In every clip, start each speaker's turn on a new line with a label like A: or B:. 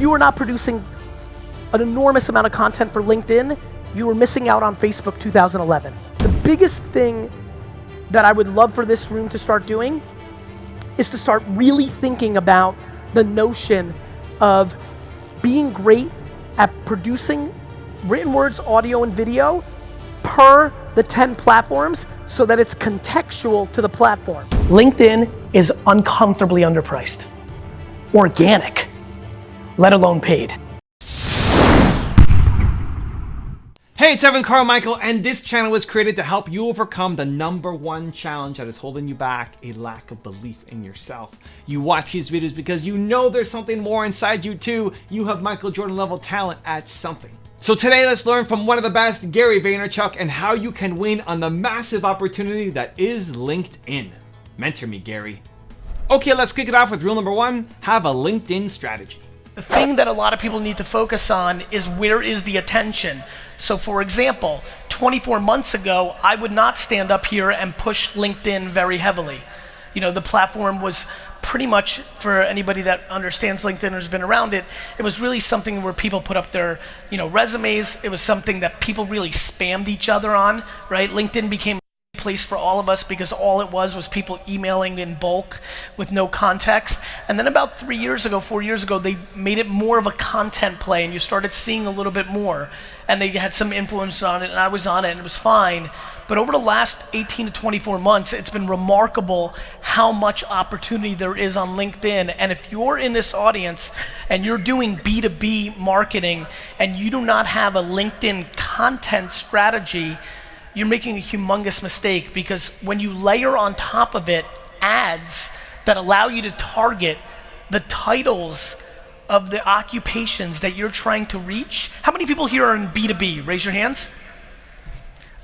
A: you were not producing an enormous amount of content for LinkedIn, you were missing out on Facebook 2011. The biggest thing that I would love for this room to start doing is to start really thinking about the notion of being great at producing written words, audio, and video per the 10 platforms so that it's contextual to the platform. LinkedIn is uncomfortably underpriced. Organic, let alone paid.
B: Hey, it's Carmichael, and this channel was created to help you overcome the #1 challenge that is holding you back, a lack of belief in yourself. You watch these videos because you know there's something more inside you too. You have Michael Jordan level talent at something. So today let's learn from one of the best, Gary Vaynerchuk, and how you can win on the massive opportunity that is LinkedIn. Mentor me, Gary. Okay, let's kick it off with rule number 1, have a LinkedIn strategy.
A: The thing that a lot of people need to focus on is where is the attention. So for example, 24 months ago, I would not stand up here and push LinkedIn very heavily. You know, the platform was pretty much, for anybody that understands LinkedIn or has been around it, it was really something where people put up their, resumes. It was something that people really spammed each other on, right? LinkedIn became place for all of us because all it was people emailing in bulk with no context. And then about 4 years ago, they made it more of a content play, and you started seeing a little bit more. And they had some influence on it, and I was on it, and it was fine. But over the last 18 to 24 months, it's been remarkable how much opportunity there is on LinkedIn. And if you're in this audience and you're doing B2B marketing and you do not have a LinkedIn content strategy, you're making a humongous mistake, because when you layer on top of it ads that allow you to target the titles of the occupations that you're trying to reach. How many people here are in B2B? Raise your hands.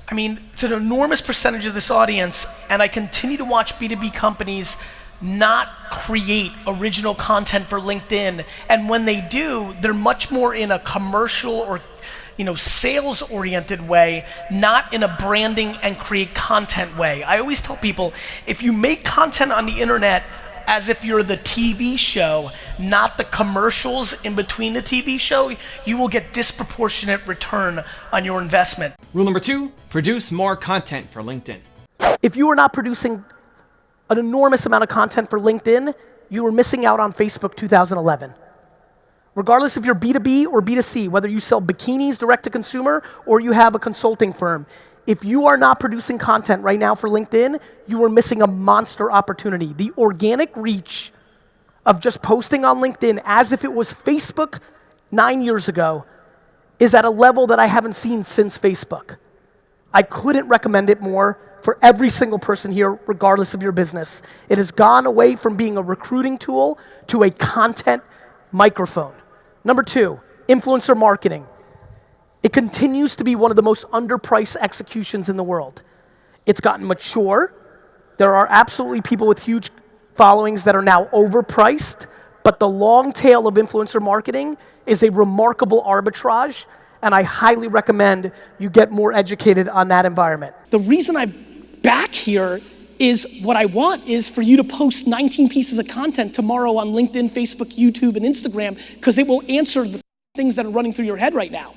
A: I mean, it's an enormous percentage of this audience, and I continue to watch B2B companies not create original content for LinkedIn. And when they do, they're much more in a commercial or sales-oriented way, not in a branding and create content way. I always tell people, if you make content on the internet as if you're the TV show, not the commercials in between the TV show, you will get disproportionate return on your investment.
B: Rule number 2, produce more content for LinkedIn.
A: If you were not producing an enormous amount of content for LinkedIn, you were missing out on Facebook 2011. Regardless if you're B2B or B2C, whether you sell bikinis direct to consumer or you have a consulting firm, if you are not producing content right now for LinkedIn, you are missing a monster opportunity. The organic reach of just posting on LinkedIn as if it was Facebook 9 years ago is at a level that I haven't seen since Facebook. I couldn't recommend it more for every single person here, regardless of your business. It has gone away from being a recruiting tool to a content microphone. Number 2, influencer marketing. It continues to be one of the most underpriced executions in the world. It's gotten mature. There are absolutely people with huge followings that are now overpriced, but the long tail of influencer marketing is a remarkable arbitrage, and I highly recommend you get more educated on that environment. The reason I'm back here is what I want is for you to post 19 pieces of content tomorrow on LinkedIn, Facebook, YouTube, and Instagram, because it will answer the things that are running through your head right now.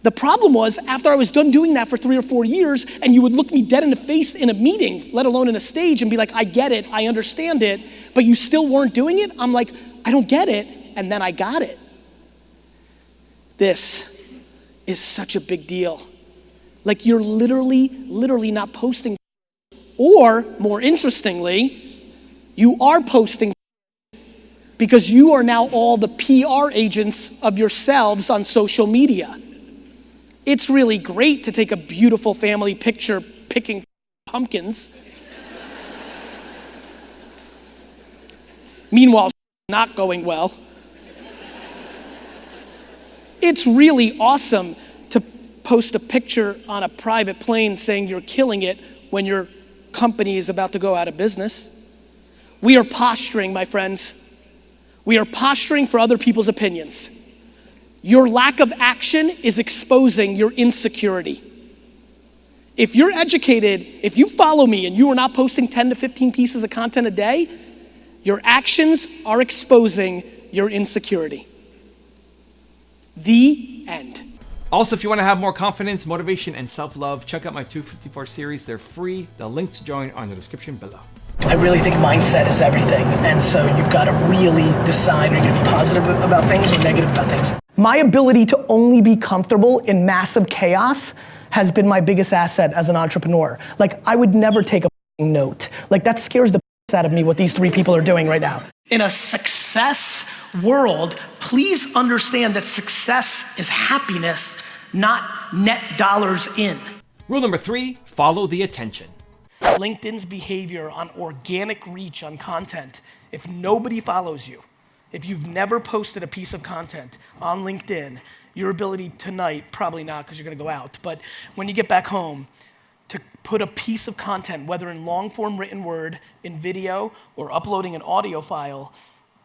A: The problem was, after I was done doing that for 3 or 4 years, and you would look me dead in the face in a meeting, let alone in a stage, and be like, I get it, I understand it, but you still weren't doing it? I'm like, I don't get it, and then I got it. This is such a big deal. Like, you're literally not posting. Or, more interestingly, you are posting because you are now all the PR agents of yourselves on social media. It's really great to take a beautiful family picture picking pumpkins. Meanwhile, not going well. It's really awesome to post a picture on a private plane saying you're killing it when your company is about to go out of business. We are posturing, my friends. We are posturing for other people's opinions. Your lack of action is exposing your insecurity. If you're educated, if you follow me and you are not posting 10 to 15 pieces of content a day, your actions are exposing your insecurity. The end.
B: Also, if you want to have more confidence, motivation, and self-love, check out my 254 series. They're free. The links to join are in the description below.
A: I really think mindset is everything. And so you've got to really decide, are you going to be positive about things or negative about things? My ability to only be comfortable in massive chaos has been my biggest asset as an entrepreneur. Like, I would never take a note. Like, that scares the out of me what these three people are doing right now. In a success world, please understand that success is happiness, not net dollars in.
B: Rule number 3, follow the attention.
A: LinkedIn's behavior on organic reach on content, if nobody follows you, if you've never posted a piece of content on LinkedIn, your ability tonight, probably not because you're gonna go out, but when you get back home, to put a piece of content, whether in long form written word, in video, or uploading an audio file,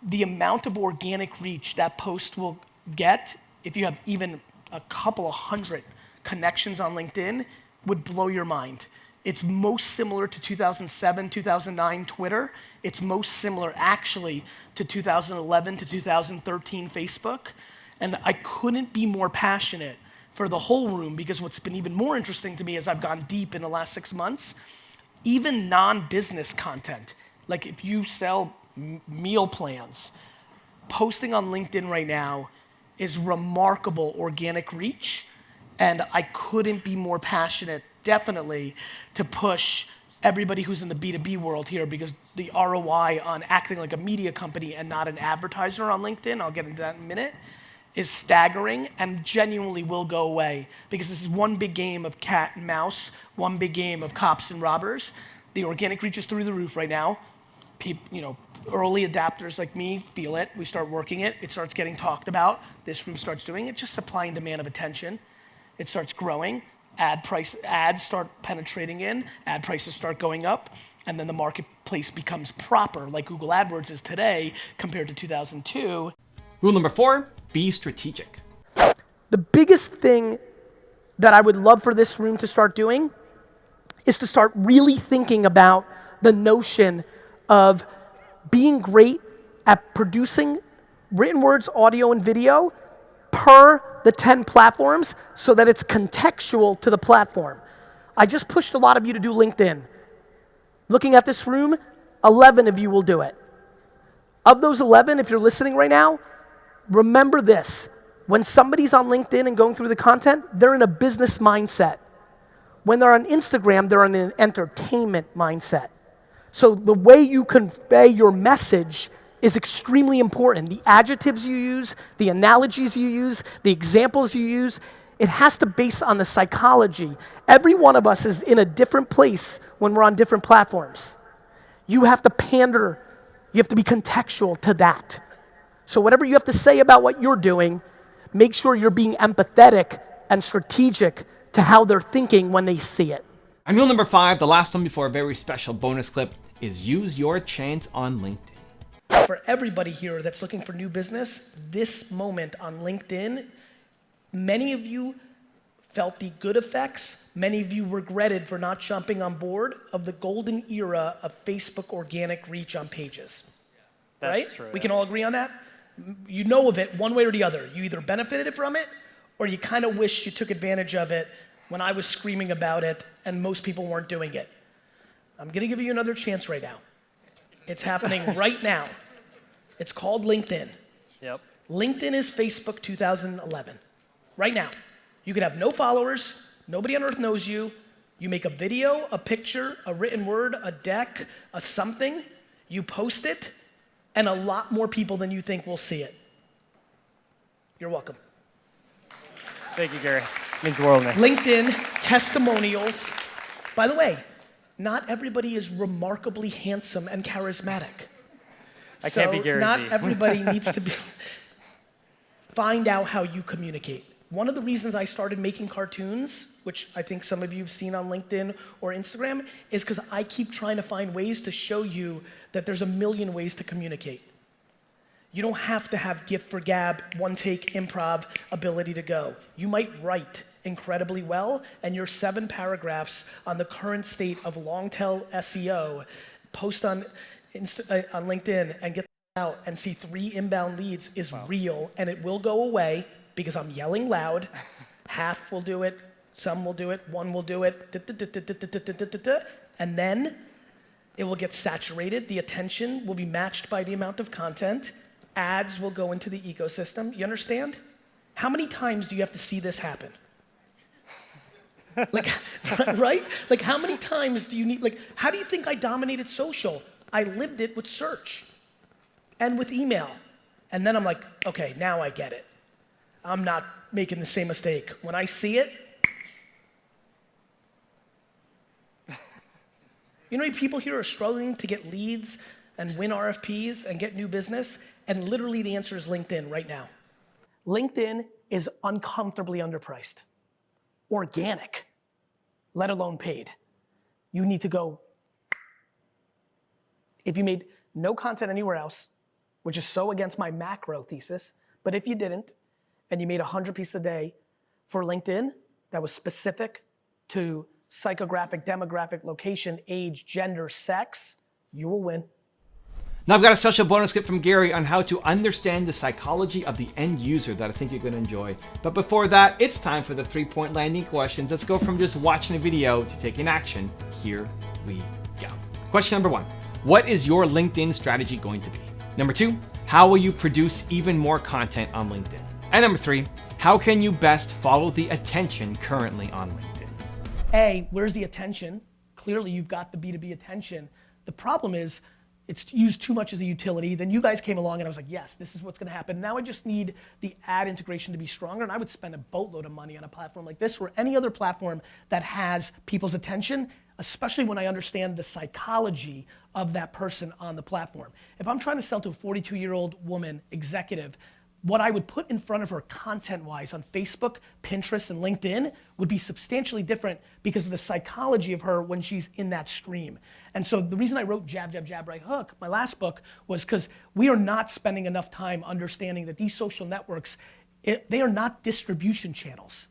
A: the amount of organic reach that post will get, if you have even a couple of hundred connections on LinkedIn, would blow your mind. It's most similar to 2007, 2009 Twitter. It's most similar actually to 2011 to 2013 Facebook. And I couldn't be more passionate for the whole room, because what's been even more interesting to me as I've gone deep in the last 6 months, even non-business content, like if you sell meal plans, posting on LinkedIn right now is remarkable organic reach, and I couldn't be more passionate, definitely, to push everybody who's in the B2B world here, because the ROI on acting like a media company and not an advertiser on LinkedIn, I'll get into that in a minute, is staggering and genuinely will go away, because this is one big game of cat and mouse, one big game of cops and robbers. The organic reach is through the roof right now. Early adapters like me feel it. We start working it. It starts getting talked about. This room starts doing it. Just supply and demand of attention. It starts growing. Ads start penetrating in. Ad prices start going up. And then the marketplace becomes proper, like Google AdWords is today compared to 2002.
B: Rule number 4, be strategic.
A: The biggest thing that I would love for this room to start doing is to start really thinking about the notion of being great at producing written words, audio, and video per the 10 platforms so that it's contextual to the platform. I just pushed a lot of you to do LinkedIn. Looking at this room, 11 of you will do it. Of those 11, if you're listening right now, remember this. When somebody's on LinkedIn and going through the content, they're in a business mindset. When they're on Instagram, they're in an entertainment mindset. So the way you convey your message is extremely important. The adjectives you use, the analogies you use, the examples you use, it has to base on the psychology. Every one of us is in a different place when we're on different platforms. You have to pander, you have to be contextual to that. So whatever you have to say about what you're doing, make sure you're being empathetic and strategic to how they're thinking when they see it.
B: And rule number 5, the last one before a very special bonus clip, is use your chance on LinkedIn.
A: For everybody here that's looking for new business, this moment on LinkedIn, many of you felt the good effects. Many of you regretted for not jumping on board of the golden era of Facebook organic reach on pages. Right?
C: True,
A: we can all agree on that? You know of it one way or the other. You either benefited from it or you kind of wish you took advantage of it when I was screaming about it and most people weren't doing it. I'm gonna give you another chance right now. It's happening right now. It's called LinkedIn.
C: Yep.
A: LinkedIn is Facebook 2011. Right now. You could have no followers, nobody on earth knows you. You make a video, a picture, a written word, a deck, a something, you post it, and a lot more people than you think will see it. You're welcome.
C: Thank you, Gary. Means the world to me.
A: LinkedIn testimonials. By the way, not everybody is remarkably handsome and charismatic.
C: I can't be Gary
A: Not
C: Vee.
A: everybody needs to be. Find out how you communicate. One of the reasons I started making cartoons, which I think some of you have seen on LinkedIn or Instagram, is because I keep trying to find ways to show you that there's a million ways to communicate. You don't have to have gift for gab, one take improv ability to go. You might write incredibly well, and your 7 paragraphs on the current state of long tail SEO, post on LinkedIn and get out and see 3 inbound leads is real, and it will go away. because I'm yelling loud. Half will do it, some will do it, one will do it, and then it will get saturated. The attention will be matched by the amount of content. Ads will go into the ecosystem. You understand? How many times do you have to see this happen? Like, right? Like, how many times do you need, like, how do you think I dominated social? I lived it with search and with email. And then I'm like, okay, now I get it. I'm not making the same mistake. When I see it, you know how many people here are struggling to get leads and win RFPs and get new business? And literally the answer is LinkedIn right now. LinkedIn is uncomfortably underpriced. Organic, let alone paid. You need to go, if you made no content anywhere else, which is so against my macro thesis, but if you didn't, and you made 100 pieces a day for LinkedIn that was specific to psychographic, demographic, location, age, gender, sex, you will win.
B: Now I've got a special bonus clip from Gary on how to understand the psychology of the end user that I think you're going to enjoy. But before that, it's time for the 3-point landing questions. Let's go from just watching a video to taking action. Here we go. Question number 1. What is your LinkedIn strategy going to be? Number 2, how will you produce even more content on LinkedIn? And number 3, how can you best follow the attention currently on LinkedIn?
A: A, where's the attention? Clearly you've got the B2B attention. The problem is it's used too much as a utility. Then you guys came along and I was like, yes, this is what's gonna happen. Now I just need the ad integration to be stronger, and I would spend a boatload of money on a platform like this or any other platform that has people's attention, especially when I understand the psychology of that person on the platform. If I'm trying to sell to a 42-year-old woman executive, what I would put in front of her content-wise on Facebook, Pinterest, and LinkedIn would be substantially different because of the psychology of her when she's in that stream. And so the reason I wrote Jab, Jab, Jab, Right Hook, my last book, was because we are not spending enough time understanding that these social networks, they are not distribution channels.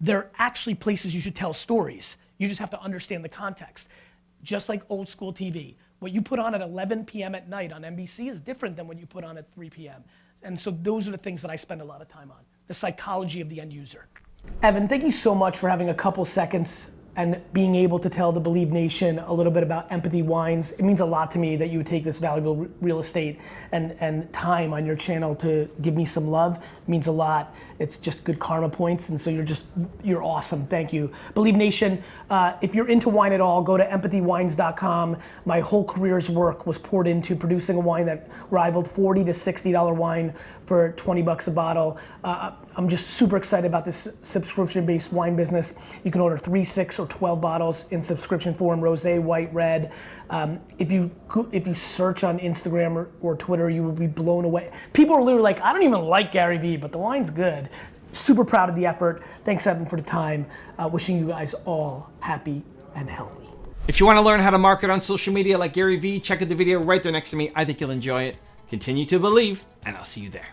A: They're actually places you should tell stories. You just have to understand the context. Just like old school TV. What you put on at 11 p.m. at night on NBC is different than what you put on at 3 p.m. And so those are the things that I spend a lot of time on. The psychology of the end user. Evan, thank you so much for having a couple seconds and being able to tell the Believe Nation a little bit about Empathy Wines. It means a lot to me that you would take this valuable real estate and time on your channel to give me some love. It means a lot. It's just good karma points, and so you're awesome. Thank you. Believe Nation, if you're into wine at all, go to empathywines.com. My whole career's work was poured into producing a wine that rivaled $40 to $60 wine for 20 bucks a bottle. I'm just super excited about this subscription-based wine business. You can order 3, 6, or 12 bottles in subscription form, rosé, white, red. If you search on Instagram or Twitter, you will be blown away. People are literally like, I don't even like Gary Vee, but the wine's good. Super proud of the effort. Thanks, Evan, for the time. Wishing you guys all happy and healthy.
B: If you want to learn how to market on social media like Gary Vee, check out the video right there next to me. I think you'll enjoy it. Continue to believe, and I'll see you there.